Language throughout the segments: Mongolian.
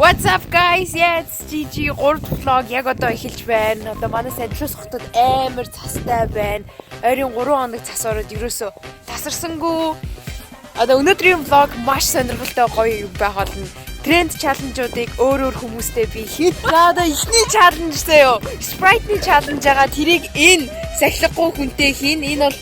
What's up guys? Yes, Gigi 3 vlog яг одоо эхэлж байна. Одоо манай Сандрос хотод амар цастай байна. Ойрын 3 хоног цас ороод ерөөсөө тасарсангүй. Одоо өнөөдрийн vlog маш сонирхолтой гоё юм байх болно. Тренд чаленжуудыг өөр хүмүүстэй би хийн. За одоо эхний чаленж заяо. Sprite-ний чаленж байгаа. Тэрийг энэ сахилахгүй хүнтэй хийн. Энэ бол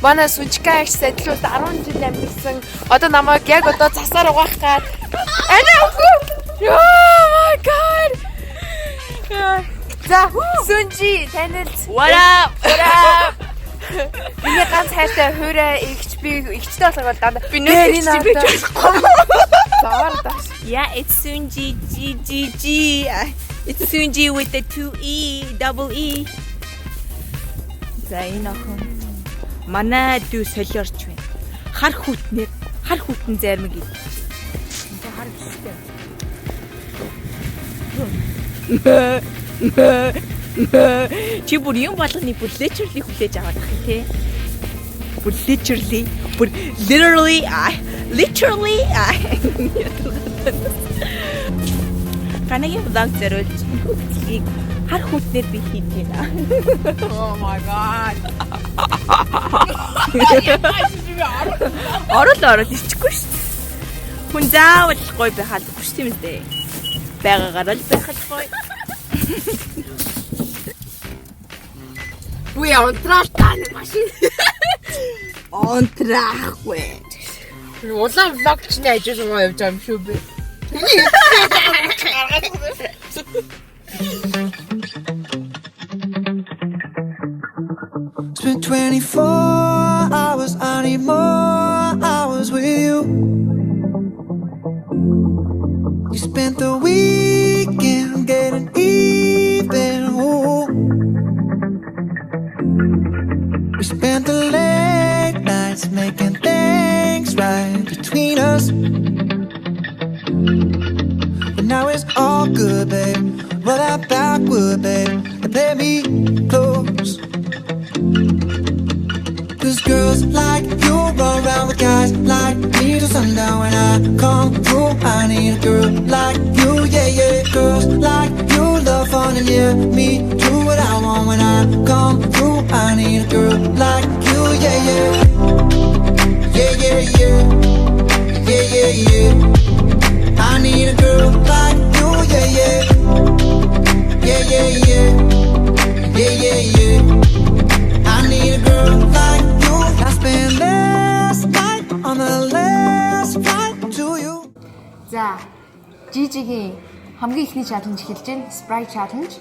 манай Сүнчка их сэтлүүд 10 жил амьдсан. Одоо намайг яг одоо цасаар угаах гад. Oh my god. За Сүнжи танил What up? Миний ганц хайртай хуурай игч би игчтэй болох бол дандаа би нэр хийж болохгүй. Заардаа. Yeah, it's Sunji G. It's Sunji with the 2 double E. За энэ охин манай дүү солиорч байна. Хар хүтэн зармаг ий. Ингээ хар хүчтэй. Чи бүр юм болгоны бүр literally хүлээж аваад ах тий. Бүр literally Канагийн vlog зориулж хүүхдийг хар хүүтнэр би хийж байна. Oh my god. Орол ичгүй шүү дээ. Хүн заавал гоё байх албагүй шүү тийм үү? Байгаагаар л байхад гоё. We are трактан машин. Онтрахгүй. Улаан vlog ч нэ ажиж байгаа явж байгаа юм шүү бэ. It's been 24 hours, I need more hours with you. You spent the weekend getting even. Ooh. We spent the late nights making things right between us. But now it's all good, babe. Roll that backward, babe, and play me close. Cause girls like you run around with guys like me till sundown. When I come through, I need a girl like you, yeah, yeah. Girls like you love fun and yeah, me do what I want. When I come through, I need a girl like you, yeah, yeah. Yeah, yeah, yeah. Yeah, yeah, yeah. I need a girl like you, yeah, yeah. Yeah, yeah, yeah. Yeah, yeah, yeah. I need a girl like you. I spent last night on the last flight to you. За Gigi-гийн хамгийн ихний чаленж эхэлж байна. Sprite challenge.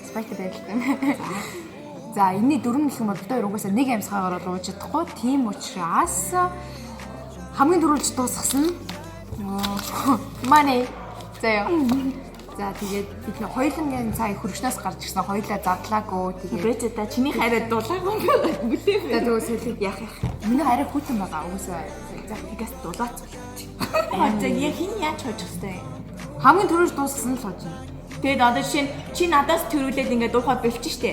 Sprite байлтай. За энэний дөрөв гэх юм бол одоо угаасаа нэг амьсгаагаар бол ууж чадахгүй. Тийм учраас хамгийн дөрүүлж дуусгасан. Money. Заяа. За тэгээд бид нэг хоёулангийн цаг хөргчнөөс гарч ирсэн. Хоёулаа задлаагүй. Тэгээд Брэжэ та чиний хайраа дулаагүй бүлээ. за тэгвэл яах. Миний хараа хүйтэн байгаа. Угаасаа За тэгээс дулаац. За яг хин яаж хожих хэвтэй. хамгийн түрүүж дуусгасан л хож юм. Тэгээд одоо жишээ нь чи надаас төрүүлээд ингээд дуухай бэлчих штэ.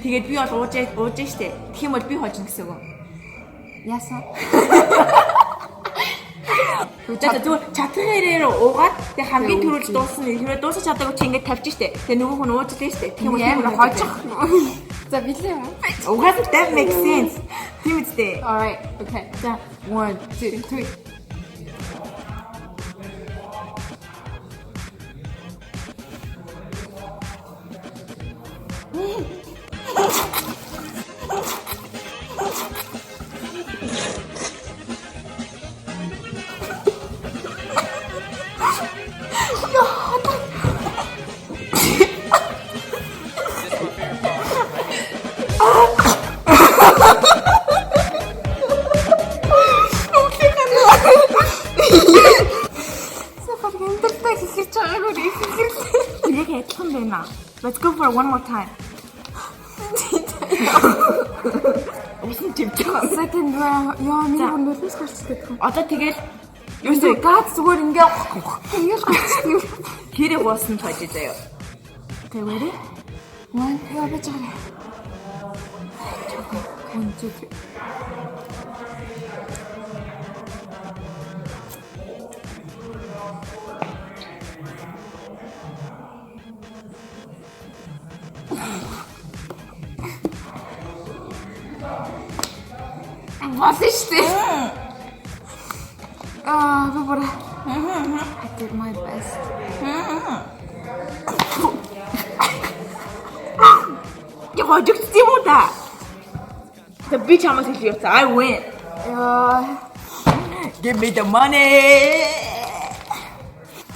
Тэгээд би бол ууж штэ. Тэгэх юм бол би хожно гэсэн үг. Яасан? За зүгээр чатгаарээр уугаад тэг хамгийн түрүүлж дуусна. Хэрвээ дуусах чадаагүй чи ингээд тавьчих штэ. Тэг нөгөө хүн ууж дээ штэ. Тэгэх юм бол ямар хожих. За билээ юм. угаасаа that makes sense. Тийм үстэй. All right. Okay. За 1 2 3. Яг адилхан байна. Let's go for one more time. Усан тэмдэг. Second round. Яа, миний нөлөөс гарч ирдэг. Одоо тэгэл Юусоо гад зүгээр ингээ гарчдаг. хэрэг уусан тойж заяа. Тэгвэл 1 2 байж байгаа. 1 2 3. болно шүү дээ. Би бүр I did my best. Я хожигдсон юм уу та? Тэг би чамаас илүү явцсан. I win. Give me the money.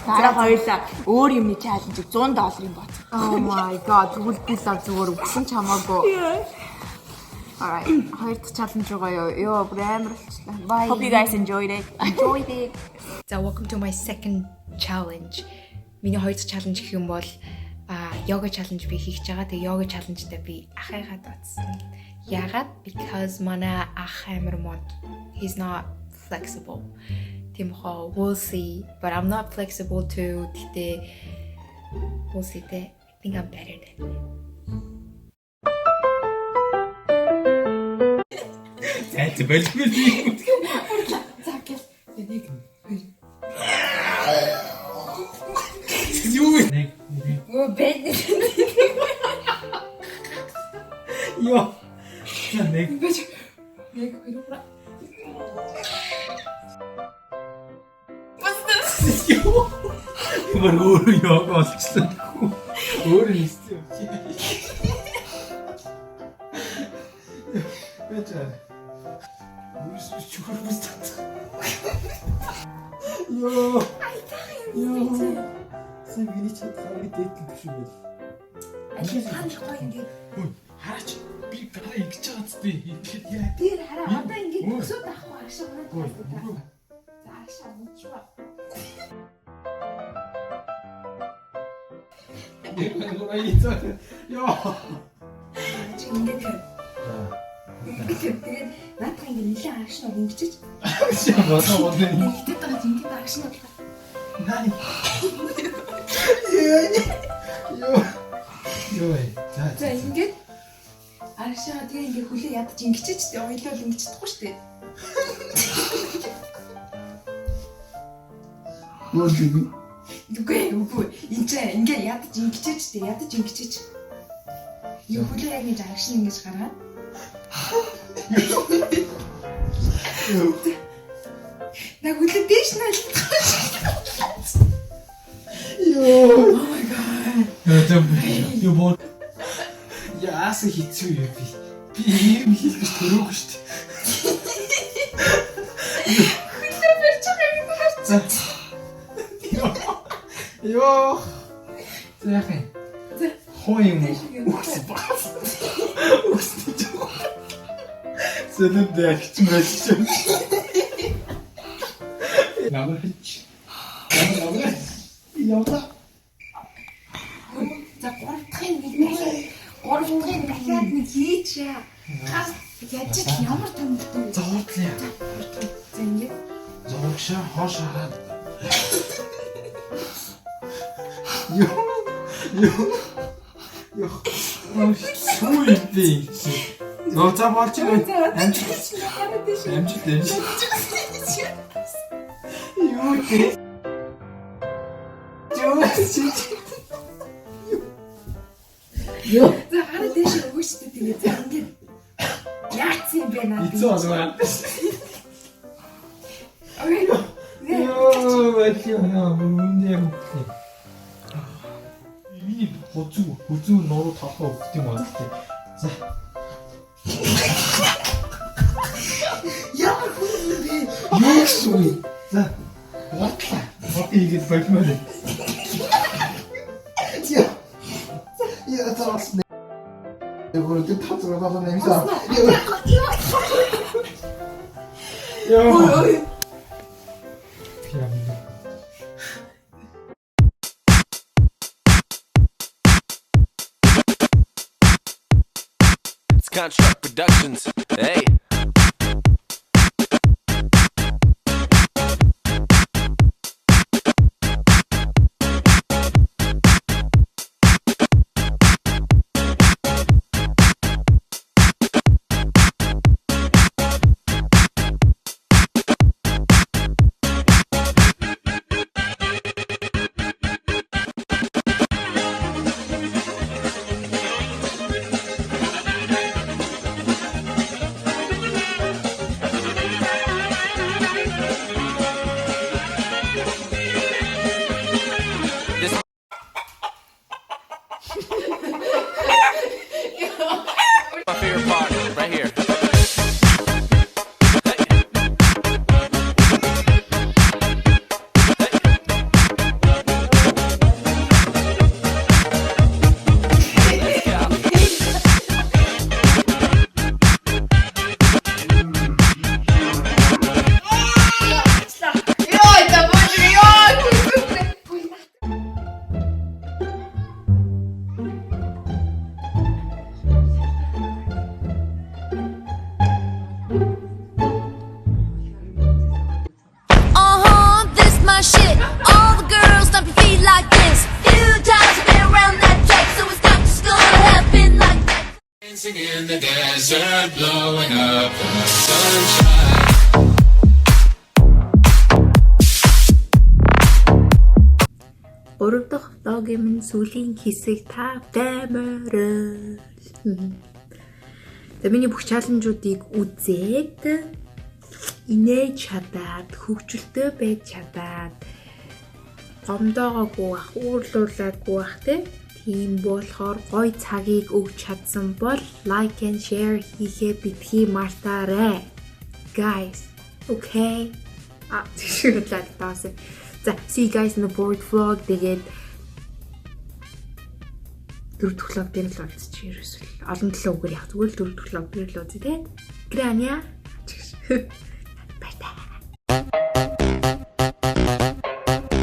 Дараа хоёулаа өөр юмны чаленжийг $100 бат. Oh my god, тэгвэл би лав зүгээр өгсөн ч хамаагүй. Alright, хоёр дахь challenge байгаа юу? Бүр амар болчихлоо. Bye. Hope you guys enjoyed it. Enjoyed it. So welcome to my second challenge. Миний хоёр дахь challenge гэх юм бол yoga challenge би хийж байгаа. Тэгээ yoga challenge-тэй би ахыгаа дуудсан. Ягаад? Because манай ах амар мод. He's not flexible. Тимхо, we'll see, but I'm not flexible too. Тэгтээ we'll see. I think I'm better than him. Зайц болчихгүй. Загэл. Юу вэ? Оо бэд. Йоо. Нэг хоёроо. юу? Ямар өөр яг болчихсон. Өөр нэстэй. Бэтэ. Үгүй чухал бүстат. Йоо. Йоо. Сэвэний чад хаврыг дэйт гэж юм бол. Хаан гоё ингэ. Хараач би гараа ингэж байгаа зү ингэж яа. Тэр хараа одоо ингэ өсөд авахгүй ашиг байна. За ашиг мучваа. Йоо. Чи ингэ. Тэгээд наадах ингэ нэлээд ашиг ингэчих. Болоо. Тэгтээ байгаа ингэ ашиг нь. Нани. Йоо. За ингэ аршаа тэгээ ингээ хүлээ ядаж ингэчээч дээ. Ойлоо л ингэ чадахгүй шүү дээ. Үгүй. Энд чинь ингээ ядаж ингэчээч дээ. Ядаж ингэчээч. Юу хүлээ яг ингэж аршин ингэж гараад. На хүлээ дэш наалдах. Йоо. Oh my god. Юу бод. Яасан хэцүү юм би. Би ийм хийх гэж төрөөгүй шүү дээ. Хүлээ барьж байгаа юм харц. Йоо. Зяхаа. Хоо юм уу? Сэтэд дэвч мэсчээ. Намайг. Яа. За гуравтын дахиад нэг хийчихээ. Гас яаж ч ямар томтой. Зовлоо. За ингэ. Зовгшаа хоош хараад. Йоо. Сүүй би. Ноо за болж байна. Амжилт. Юу гэх. Йоо. За хараа дэш өгөөчтэй тэгээ за ингэ. Яац юм бэ наа. Эцүү асуугаа. Окей. Йоо, яа, үнээр үгүй. Миний хүзүү нуруу толгой өгд юм аа тий. За. Ямар хүн юм бэ? Юу шүү. За. Батла. Батийг болмоор. Я зараз не. Я говорю, ты так работал на места. Ой. It's Construct Productions. Hey. my shit. All the girls stomp your feet like this. Few times I've been around that track, so it's not just gonna happen like that. Dancing in the desert, blowing up the sunshine. Гурав дахь влогийн минь сүүлийн хэсэг та баймаар. За миний бүх чаленжуудыг үзээд инээж чадаад, хөгжилтэй байж чадаад, гомдоогоогүй ах, уурлуулаагүй ах тийм болохоор гоё цагийг өгч чадсан бол like and share хийхээ битгий мартаарай. Guys, okay? Тэгшүүлээд таасан. За, see you guys in the board vlog. Тэгээд дөрөв vlog дээр л олцчих ерөөсөл. Олон төлөө үгээр яг зүгээр л дөрөв vlog дээр л үзье те. Граня.